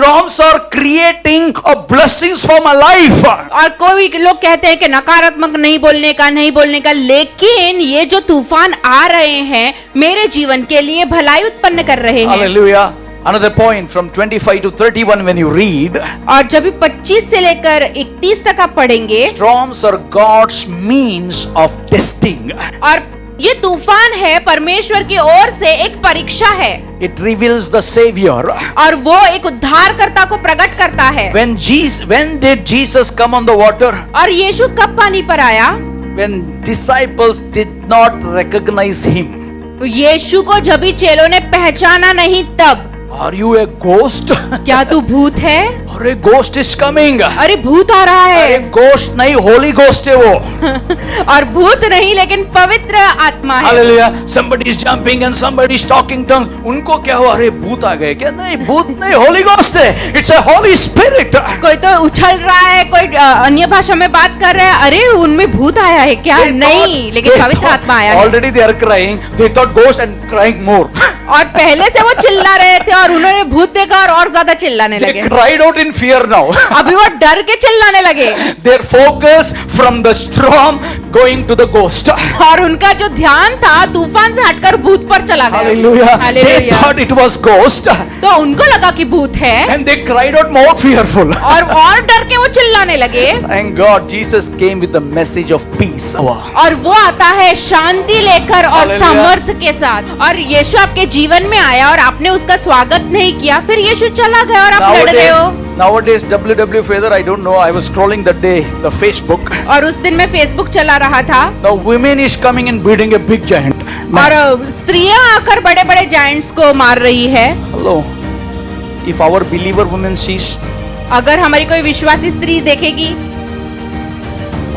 storms are creating a blessings for my life. और कोई लोग कहते हैं कि नकारात्मक नहीं बोलने का, लेकिन ये जो तूफान आ रहे हैं मेरे जीवन के लिए भलाई उत्पन्न कर रहे हैं। Hallelujah. Another point from 25 to 31 when you read. और जब भी 25 से लेकर 31 तक आप पढ़ेंगे, Storms are God's means of testing. और ये तूफान है परमेश्वर की ओर से एक परीक्षा है। It reveals the Savior. और वो एक उद्धारकर्ता को प्रकट करता है। When did Jesus come on the water? और यीशु कब पानी पर आया? When disciples did not recognize him. यीशु को जब भी चेलों ने पहचाना नहीं तब। Are you a ghost? क्या तू भूत है? अरे ghost is coming. अरे भूत आ रहा अरे है। ghost नहीं, holy ghost है वो। और भूत नहीं लेकिन पवित्र आत्मा है। Hallelujah. Somebody is jumping and somebody is talking tongues. उनको क्या हुआ? अरे भूत आ गए क्या? नहीं, भूत नहीं, holy ghost है। It's a holy spirit. कोई तो उछल रहा है, कोई अन्य भाषा में बात कर रहा है, अरे उनमें भूत आया है क्या? नहीं, लेकिन पवित्र आत्मा आया है। Already they are crying. They thought ghost and crying more. और पहले से वो चिल्ला रहे थे और उन्होंने भूत देखा और ज्यादा चिल्लाने They लगे। cried out in fear now. अभी वो डर के चिल्लाने लगे। Their focus from the storm going to the ghost. और उनका जो ध्यान था तूफान से हटकर भूत पर चला गया। Hallelujah. They hallelujah. thought it was ghost. तो उनको लगा कि भूत है And they cried out more fearful. और डर के वो चिल्लाने लगे। Thank God Jesus came with the message of peace. और वो आता है शांति लेकर और Hallelujah. सामर्थ के साथ। और यीशु आपके जीवन में आया और आपने उसका स्वागत नहीं किया, फिर यीशु चला गया और आप लड़ रहे हो। Nowadays WW Feather, I don't know, I was scrolling that day the Facebook. और उस दिन मैं फेसबुक चला रहा था Now women is coming and beating a big giant. और स्त्रियां आकर बड़े बड़े जायंट्स को मार रही है। Hello. If our believer women sees, अगर हमारी कोई विश्वासी स्त्री देखेगी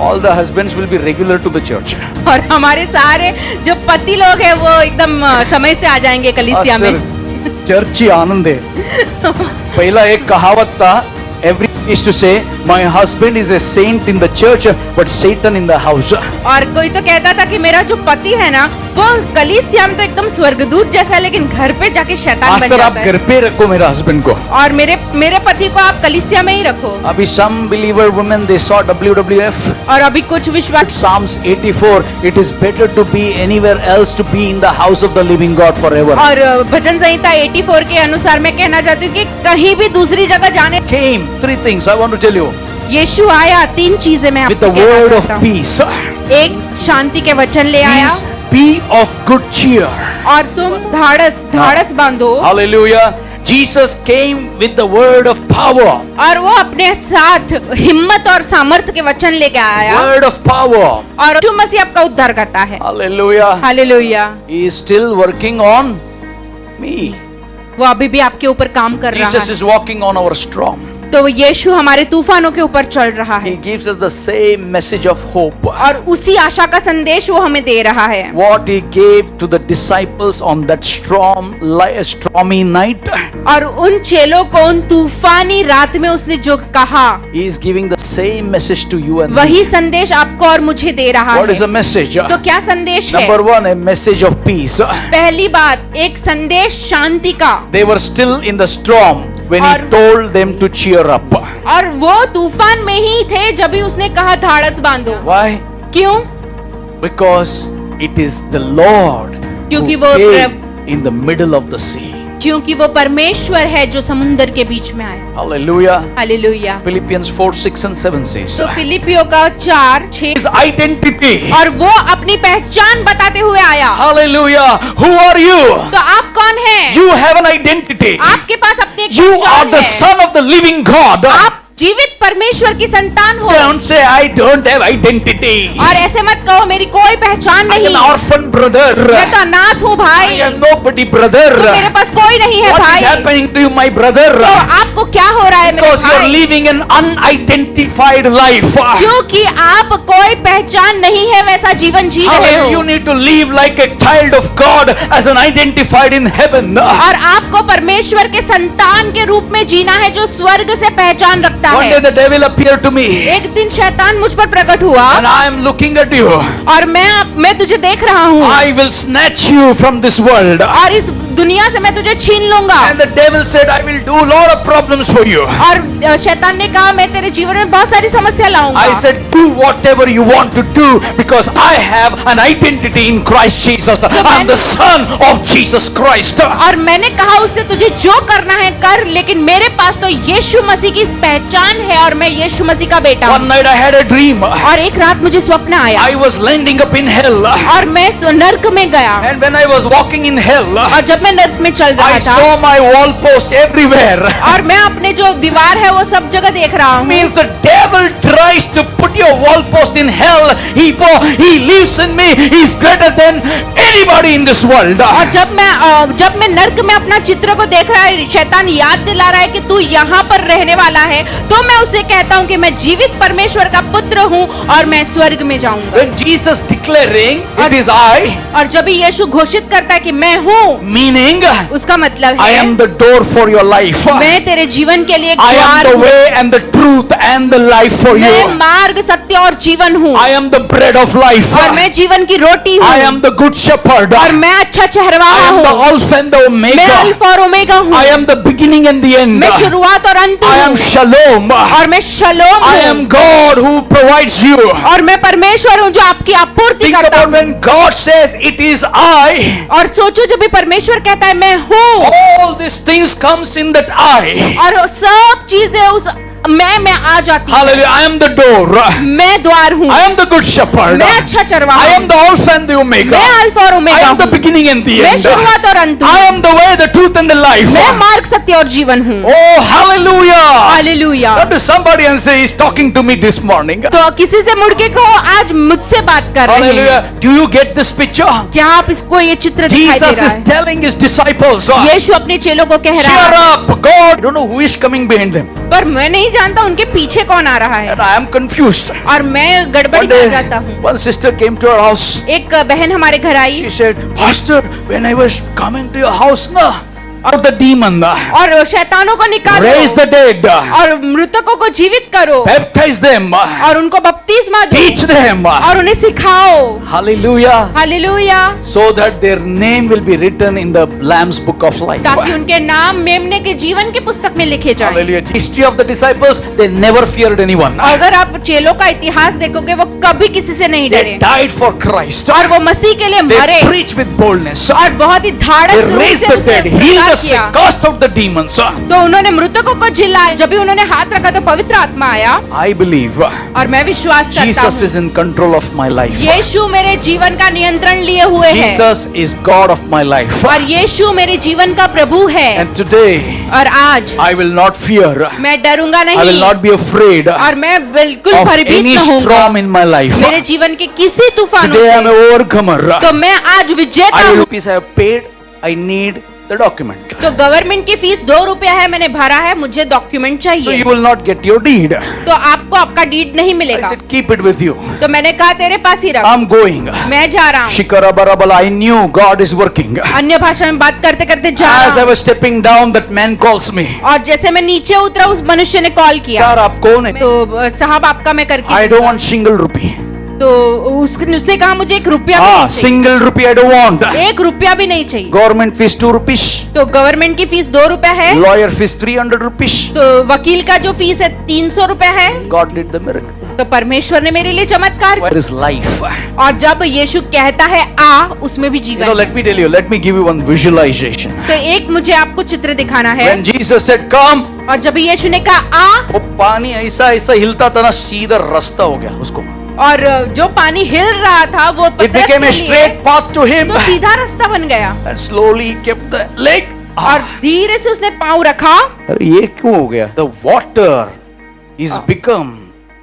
all the husbands will be regular to the church. और हमारे सारे जो पति लोग हैं वो एकदम समय से आ जाएंगे कलीसिया में। चर्च ही आनंद है। पहला एक कहावत था, every is to say my husband is a saint in the church but Satan in the house. और कोई तो कहता था कि मेरा जो पति है ना वो कलीसिया में तो एकदम स्वर्गदूत जैसा है, लेकिन घर पे जाके शैतान बन मास्टर आप जाता घर है। पे रखो मेरा हस्बैंड को। और मेरे पति को आप कलीसिया में ही रखो। अभी some believer women they saw WWF. और अभी कुछ विश्वास Psalms 84, it is better to be anywhere else to be in the house of the living God forever. और भजन संहिता 84 के अनुसार मैं कहना चाहती हूँ कि कहीं भी दूसरी जगह जाने Came three things I want to tell you. यीशु आया, 3 चीजें मैं With आपसे the word कहना of चाहता हूँ। peace. एक शांति के वचन ले आया Means be of good cheer. और तुम धाड़स बांधो। Hallelujah. Jesus came with the word of power. और वो अपने साथ हिम्मत और सामर्थ्य के वचन लेके आया Word of power. और यीशु मसीह आपका उद्धार करता है। Hallelujah. Hallelujah. He is still working on me. वो अभी भी आपके ऊपर काम कर रहा Jesus है। is walking on our storm. तो यीशु हमारे तूफानों के ऊपर चल रहा He है gives us the same message of hope. और उसी आशा का संदेश वो हमें दे रहा है। What he gave to the disciples on that stormy night, और उन चेलों को उन तूफानी रात में उसने जो कहा he is giving the same message to you and me. वही संदेश आपको और मुझे दे रहा What is the है। message? तो क्या संदेश है? Number one, a message of peace. पहली बात, एक संदेश शांति का। They were still in the storm when he और- told them to cheer up. और वो तूफान में ही थे जब भी उसने कहा धाड़स बांधो। Why? क्यों? Because it is the Lord क्योंकि who वो came in the middle of the sea. क्योंकि वो परमेश्वर है जो समुद्र के बीच में आए। Hallelujah. Hallelujah. Philippians 4, 6 and 7 says. तो फिलिपियों का 4:6 His identity. और वो अपनी पहचान बताते हुए आया। Hallelujah. Who are you? तो आप कौन हैं? You have an identity. आपके पास अपनी एक You are पहचान the है। son of the living God. आप जीवित परमेश्वर की संतान हो। Don't say I don't have identity. और ऐसे मत कहो मेरी कोई पहचान I am नहीं। an orphan brother. मैं तो अनाथ हूँ I भाई। am nobody brother. तो मेरे पास कोई नहीं है What is भाई। happening to you, my brother? तो आपको क्या हो रहा है मेरे Because you are भाई? living an unidentified life. क्योंकि आप कोई पहचान नहीं है वैसा जीवन जी रहे Hallelujah. You हो। need to live like a child of God as an identified in heaven. और आपको परमेश्वर के संतान के रूप में जीना है जो स्वर्ग से पहचान रखता One day है। the devil appeared to me एक दिन शैतान मुझ पर प्रकट हुआ and I am looking at you. और मैं तुझे देख रहा हूँ I will snatch you from this world. और इस दुनिया से मैं तुझे छीन लूंगा। And the devil said, I will do a lot of problems for you. और शैतान ने कहा मैं तेरे जीवन में बहुत सारी समस्या लाऊंगा। I said, do whatever you want to do because I have an identity in Christ Jesus. I'm the son of Jesus Christ. और मैंने कहा उससे तुझे जो करना है कर, लेकिन मेरे पास तो यीशु मसीह की पहचान है और मैं यीशु मसीह का बेटा One हूँ। night I had a dream. और एक रात मुझे स्वप्न आया I was landing up in hell. और मैं नर्क में गया। And when I was walking in hell, और जब मैं नर्क में चल रहा I था saw my wall post everywhere. और मैं अपने जो दीवार है वो सब जगह देख रहा हूँ। Means the devil tries to put your wall post in hell. He lives in me. He's greater than anybody in this world. और जब मैं नर्क में अपना चित्र को देख रहा है, शैतान याद दिला रहा है कि तू यहाँ पर रहने वाला है, तो मैं उसे कहता हूँ कि मैं जीवित परमेश्वर का पुत्र हूँ और मैं स्वर्ग में जाऊंगा। When Jesus declaring it is I, और जब यीशु घोषित करता है कि मैं हूँ, meaning उसका मतलब I है am the door for your life. मैं तेरे जीवन के लिए एक I am द्वार the हूँ। way and the truth and the life for मैं you. मार्ग, सत्य और जीवन हूँ I am the bread of life. और मैं जीवन की रोटी I हूँ am the good shepherd. और मैं अच्छा चरवाहा I am the हूँ। Alpha and the मैं Omega. अल्फा और ओमेगा हूँ। I am the beginning and the end. मैं शुरुआत और अंत I am हूँ Shalom. और मैं शलोम I am हूँ God who provides you. और मैं परमेश्वर हूँ जो आपकी आपूर्ति Think करता about हूँ। when God says it is I. और सोचो जब भी परमेश्वर कहता है मैं हूँ, All these things comes in that I. और सब चीजें उस मैं आ जाती है। Hallelujah. I am the door. मैं द्वार हूँ, I am the good shepherd. मैं अच्छा चरवाहा I हूँ, am the Alpha and the Omega. मैं अल्फा और I ओमेगा am the हूँ, beginning and the मैं end. शुरुआत और अंत I हूँ, am the way, the truth and the life. मैं मार्ग, सत्य और जीवन हूँ। Oh, hallelujah. Hallelujah. Come to somebody and say, he's talking to me this morning. तो किसी से मुड़ के कहो आज मुझसे बात कर रहे हैं। Hallelujah. Do you get this picture? क्या आप इसको ये चित्र दिखाई दे Jesus रहा is है? telling his disciples, यीशु अपने चेलों को कह रहा cheer है, up. God, I don't know who is coming behind them. पर मैं नहीं जानता उनके पीछे कौन आ रहा है And I am confused. और मैं गड़बड़ी One कर day, जाता हूँ। one sister came to our house. एक बहन हमारे घर आई She said, Pastor, when I was coming to your house, out the demon, और शैतानों को निकालो raise the dead, और मृतकों को जीवित करो baptize them, और उनको बपतिस्मा दो teach them. और उन्हें सिखाओ। Hallelujah. Hallelujah. So that their name will be written in the Lamb's book of life. ताकि उनके नाम मेमने के जीवन की पुस्तक में लिखे जाएं। Hallelujah. History of the disciples, they never feared anyone. अगर आप चेलों का इतिहास देखोगे वो कभी किसी से नहीं They डरे died for Christ. और वो मसीह के लिए मरे They preached with boldness. और बहुत ही धाड़स They रूप raised से the उसने dead, healed प्रचार the sick, किया। cast out the demons. तो उन्होंने मृतकों को जिलाया। जब भी उन्होंने हाथ रखा तो पवित्र आत्मा आया I believe और मैं विश्वास करता Jesus हूँ is in control of my life. यीशु मेरे जीवन का नियंत्रण लिए हुए है Jesus is God of my life. और यीशु मेरे जीवन का प्रभु है। And today, और आज I will not fear. मैं डरूंगा I will नहीं not be afraid और मैं बिल्कुल of भयभीत any न होऊंगा storm in my life. मेरे जीवन के किसी तूफानों Today I am से। an overcomer. तो मैं आज विजेता I will हूँ। rupees I have paid. I need the document. तो गवर्नमेंट की फीस 2 रुपया है, मैंने भरा है, मुझे डॉक्यूमेंट So चाहिए। you will not get your deed. तो आपको आपका डीड नहीं I मिलेगा। said, keep it with you. तो मैंने कहा तेरे पास ही रख। I'm going. मैं जा रहा हूँ। Shikarabarabala, I knew God is working. अन्य भाषा में बात करते करते जा As I रहा हूँ was stepping down, that man calls me. और जैसे मैं नीचे उतरा उस मनुष्य ने कॉल किया। Sir, आप कौन है? तो साहब आपका मैं करके I don't दूंगा। want single rupee. तो उसने कहा मुझे 1 रुपया भी Ah, नहीं चाहिए। single rupee I don't want. 1 रुपया भी नहीं चाहिए। Government fees 2 rupees. तो गवर्नमेंट की फीस 2 रुपया है। Lawyer fees 300 rupees. तो वकील का जो फीस है 300 रुपया है। God did the miracle. तो परमेश्वर ने मेरे लिए चमत्कार Where is life? और जब यीशु कहता है आ, उसमें भी You जीवन know, है। let me tell you, let me give you one visualization. तो एक मुझे आपको चित्र दिखाना है। When Jesus said, come, और जब यीशु ने कहा आ, वो पानी ऐसा ऐसा हिलता था ना, सीधा रास्ता हो गया उसको. और जो पानी हिल रहा था वो It पतरस became के a लिए straight path to him. तो सीधा रास्ता बन गया And slowly he kept the leg. और धीरे से उसने पाँव रखा अरे ये क्यों हो गया? The water is become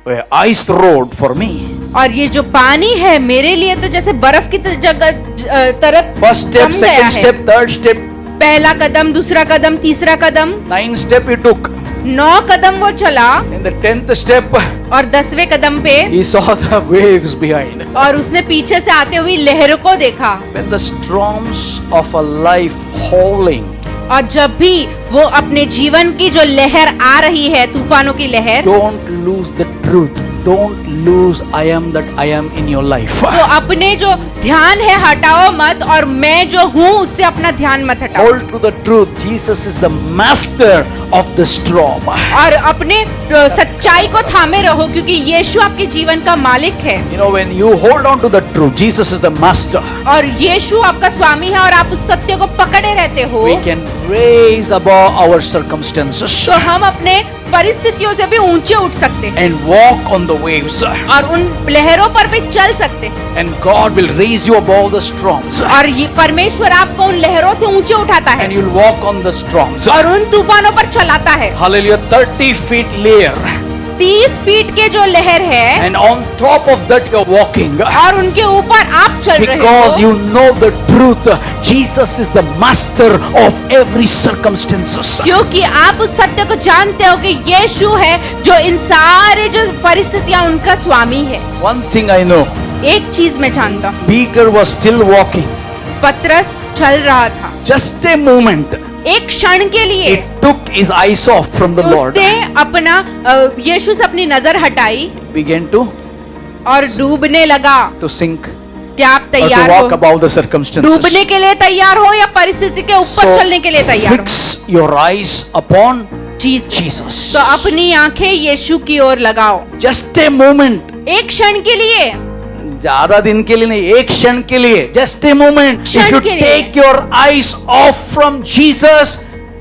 a ice road for me. और ये जो पानी है मेरे लिए तो जैसे बर्फ की तरफ First step, जम गया second है। step, third step, पहला कदम, दूसरा कदम, तीसरा कदम, 9 step he took. 9 कदम वो चला In the 10th step, और 10वें कदम पे he saw the waves behind. और उसने पीछे से आते हुए लहरों को देखा। When the storms of a life howling, और जब भी वो अपने जीवन की जो लहर आ रही है, तूफानों की लहर, don't lose the truth. don't lose I am that I am in your life. तो अपने जो ध्यान है हटाओ मत, और मैं जो हूँ उससे अपना ध्यान मत हटाओ। Hold to the truth. Jesus is the master of the storm. और अपने सच्चाई को थामे रहो, क्योंकि यीशु आपके जीवन का मालिक है। You know, when you hold on to the truth, Jesus is the master. और यीशु आपका स्वामी है और आप उस सत्य को पकड़े रहते हो, We can raise above our circumstances तो हम अपने परिस्थितियों से भी ऊंचे उठ सकते हैं and walk on the waves. और उन लहरों पर भी चल सकते हैं। And God will raise you above the storms. और ये परमेश्वर आपको उन लहरों से ऊंचे उठाता है And you'll walk on the storms. और उन तूफानों पर चलाता है। Hallelujah. 30 feet layer. 30 फीट के जो लहर है, And on top of that you're walking. और उनके ऊपर आप चल रहे Because हो, you know the truth. Jesus is the master of every circumstances. क्योंकि आप उस सत्य को जानते हो कि यीशु है जो इन सारे जो परिस्थितियां उनका स्वामी है। One thing I know. एक चीज मैं जानता हूँ, Peter was still walking. पतरस चल रहा था। Just a moment. एक क्षण के लिए He took his eyes off from the Lord. उसने अपना यीशु से अपनी नजर हटाई Began to और डूबने लगा। sink. क्या आप Or to तैयार walk हो above the circumstances. डूबने के लिए? तैयार हो या परिस्थिति के ऊपर चलने के लिए तैयार हो? Fix your eyes upon Jesus. Jesus. तो अपनी आंखें यीशु की ओर लगाओ। Just a moment. एक क्षण के लिए, ज्यादा दिन के लिए नहीं, एक क्षण के लिए, just a moment. क्षण If you के लिए। take your eyes off from Jesus,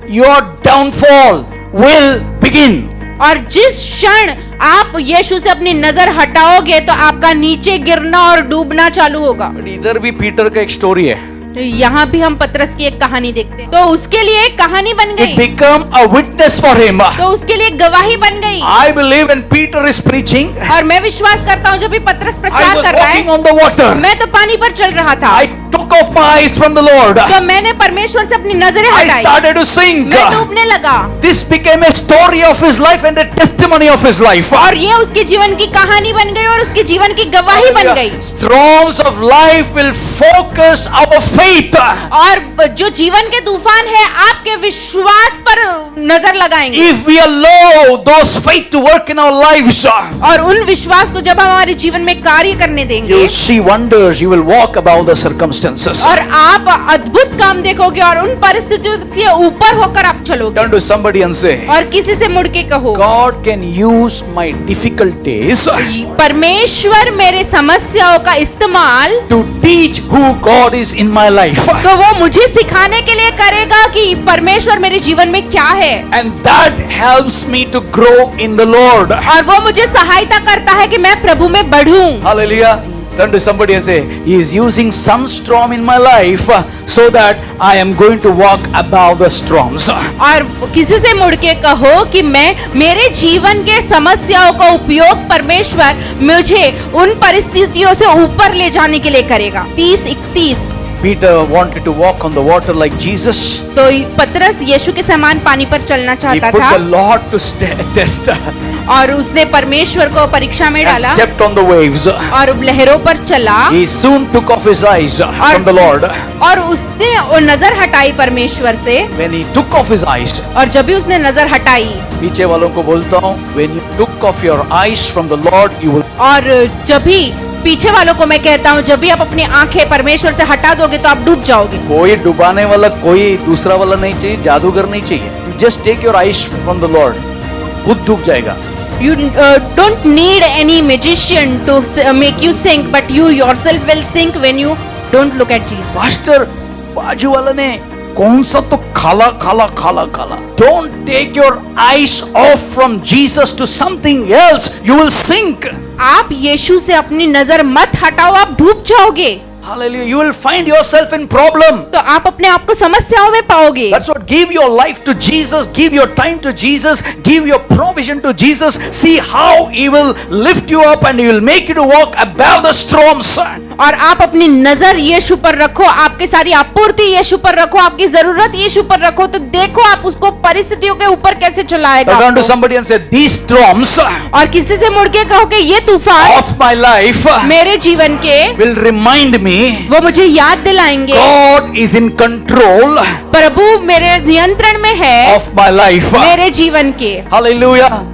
your downfall will begin. और जिस क्षण आप यीशु से अपनी नजर हटाओगे तो आपका नीचे गिरना और डूबना चालू होगा। But इधर भी पीटर का एक स्टोरी है. तो यहाँ भी हम पतरस की एक कहानी देखते हैं। तो उसके लिए एक कहानी बन It गई, became a witness for him. तो उसके लिए गवाही बन गई। I believe when Peter is preaching, और मैं विश्वास करता हूँ जब भी पतरस I प्रचार was कर रहा walking है, on the water. मैं तो पानी पर चल रहा था, I took off my eyes from the Lord. तो मैंने परमेश्वर से अपनी नजरें I हटाई, started to sink. मैं डूबने लगा। This became a story of his life and a testimony of his life. और ये उसके जीवन की कहानी बन गई और उसके जीवन की गवाही बन गई। Storms of life will focus our faith. और जो जीवन के तूफान है आपके विश्वास पर नजर लगाएंगे। If we allow those faith to work in our lives, और उन विश्वास को जब हम हमारे जीवन में कार्य करने you देंगे, will see wonders. You will walk above the circumstances. और आप अद्भुत काम देखोगे और उन परिस्थितियों के ऊपर होकर आप चलोगे। Turn to somebody and say, और किसी से मुड़ के कहो, God can use my difficult days परमेश्वर मेरे समस्याओं का इस्तेमाल to teach who God is in my life. तो वो मुझे सिखाने के लिए करेगा कि परमेश्वर मेरे जीवन में क्या है, And that helps me to grow in the Lord. और वो मुझे सहायता करता है कि मैं प्रभु में बढ़ूं। Hallelujah. Turn to somebody and say, He is using some storm in my life so that I am going to walk above the storms. और किसी से मुड़ के कहो कि मैं मेरे जीवन के समस्याओं का उपयोग परमेश्वर मुझे उन परिस्थितियों से ऊपर ले जाने के लिए करेगा। 30-31। Peter wanted to walk on the water like Jesus. तो पतरस यीशु के समान पानी पर चलना He चाहता put था the Lord to test और उसने परमेश्वर को परीक्षा में and डाला stepped on the waves. और लहरों पर चला He soon took off his eyes from the Lord. और उसने वो नजर हटाई परमेश्वर से। When he took off his eyes, और जब भी उसने नजर हटाई, पीछे वालों को बोलता हूँ, when you took off your eyes from the Lord, you will और जब भी पीछे वालों को मैं कहता हूँ, जब भी आप अपनी आंखें परमेश्वर से हटा दोगे तो आप डूब जाओगे। कोई डुबाने वाला, कोई दूसरा वाला नहीं चाहिए, जादूगर नहीं चाहिए। Just take your eyes from the Lord. खुद डूब जाएगा। You don't need any magician to make you sink, but you yourself will sink when you don't look at Jesus. Master, बाजू वाला ने कौन सा तो खाला। Don't take your eyes off from Jesus to something else. You will sink. आप यीशु से अपनी नजर मत हटाओ, आप डूब जाओगे। Hallelujah. You will find yourself in problem. तो आप अपने आप को समस्याओं में पाओगे। That's what. Give your life to Jesus. Give your time to Jesus. Give your provision to Jesus. See how He will lift you up and He will make you to walk above the storms. और आप अपनी नजर यीशु पर रखो, आपकी सारी आपूर्ति यीशु पर रखो, आपकी जरूरत यीशु पर रखो, तो देखो आप उसको परिस्थितियों के ऊपर कैसे चलाएगा। Turn to आपको। somebody and say, these storms और किसी से मुड़ के कहो कि ये तूफान of my life मेरे जीवन के will remind me वो मुझे याद दिलाएंगे God is in control प्रभु मेरे नियंत्रण में है of my life. मेरे जीवन के। Hallelujah.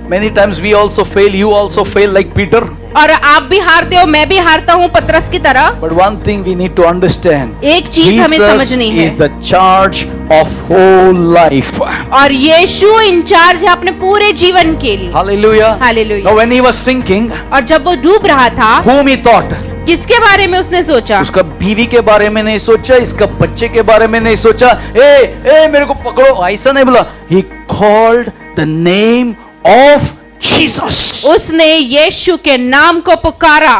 Many times we also fail, you also fail like Peter. और आप भी हारते हो, मैं भी हारता हूँ पतरस की तरह। But one thing we need to understand. एक चीज हमें Jesus समझनी है, is the charge of whole life. और यीशु इंचार्ज है अपने पूरे जीवन के लिए। Hallelujah. Hallelujah. Now when he was sinking, और जब वो डूब रहा था, whom he thought? किसके बारे में उसने सोचा? उसका बीवी के बारे में नहीं सोचा, इसका बच्चे के बारे में नहीं सोचा। ए मेरे को पकड़ो, ऐसा नहीं बोला। He called the name of Jesus. उसने यीशु के नाम को पुकारा।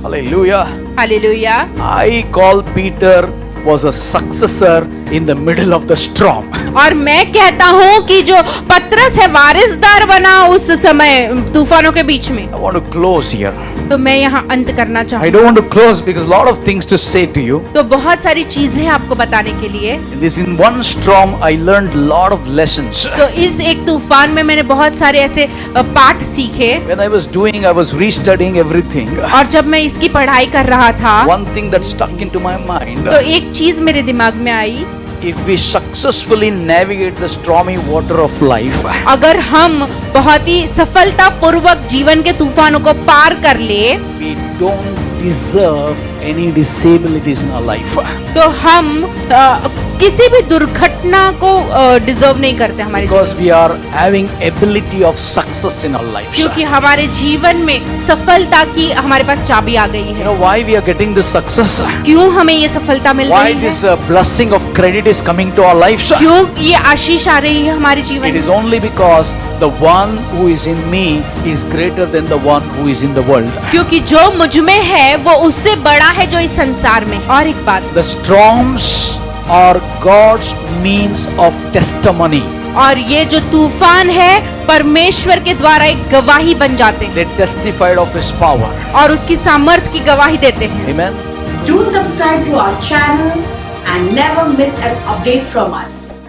Hallelujah. Hallelujah. I call Peter was a successor in the middle of the storm. और मैं कहता हूँ कि जो पतरस है वारिसदार बना उस समय तूफानों के बीच में। I want to close here. तो मैं यहाँ अंत करना I चाहूँ। don't want to close because lot of things to say to you. तो बहुत सारी चीजें हैं आपको बताने के लिए। In one storm I learned lot of lessons. तो इस एक तूफान में मैंने बहुत सारे ऐसे पाठ सीखे। When I was restudying everything. और जब मैं इसकी पढ़ाई कर रहा था, One thing that stuck into my mind. तो एक चीज मेरे दिमाग में आई। If we successfully navigate the stormy water of life, अगर हम बहुत ही सफलता पूर्वक जीवन के तूफानों को पार कर ले, we don't deserve any disabilities in our life. तो हम किसी भी दुर्घटना को डिजर्व नहीं करते हमारे Because जीवन we are having ability of success in our lives. क्योंकि हमारे जीवन में सफलता की हमारे पास चाबी आ गई You है। know why we are getting this success? क्यों हमें ये सफलता मिल Why रही है? this blessing of credit is coming to our lives? क्यों ये आशीष आ रही है हमारे जीवन It में? is only because the one who is in me is greater than the one who is in the world. क्योंकि जो मुझ में है वो उससे बड़ा है जो इस संसार में। और एक बात, The storms are God's means of testimony. और ये जो तूफान है परमेश्वर के द्वारा एक गवाही बन जाते हैं They testified of His power. और उसकी सामर्थ की गवाही देते हैं। Amen. Do subscribe to our channel and never miss an update from us.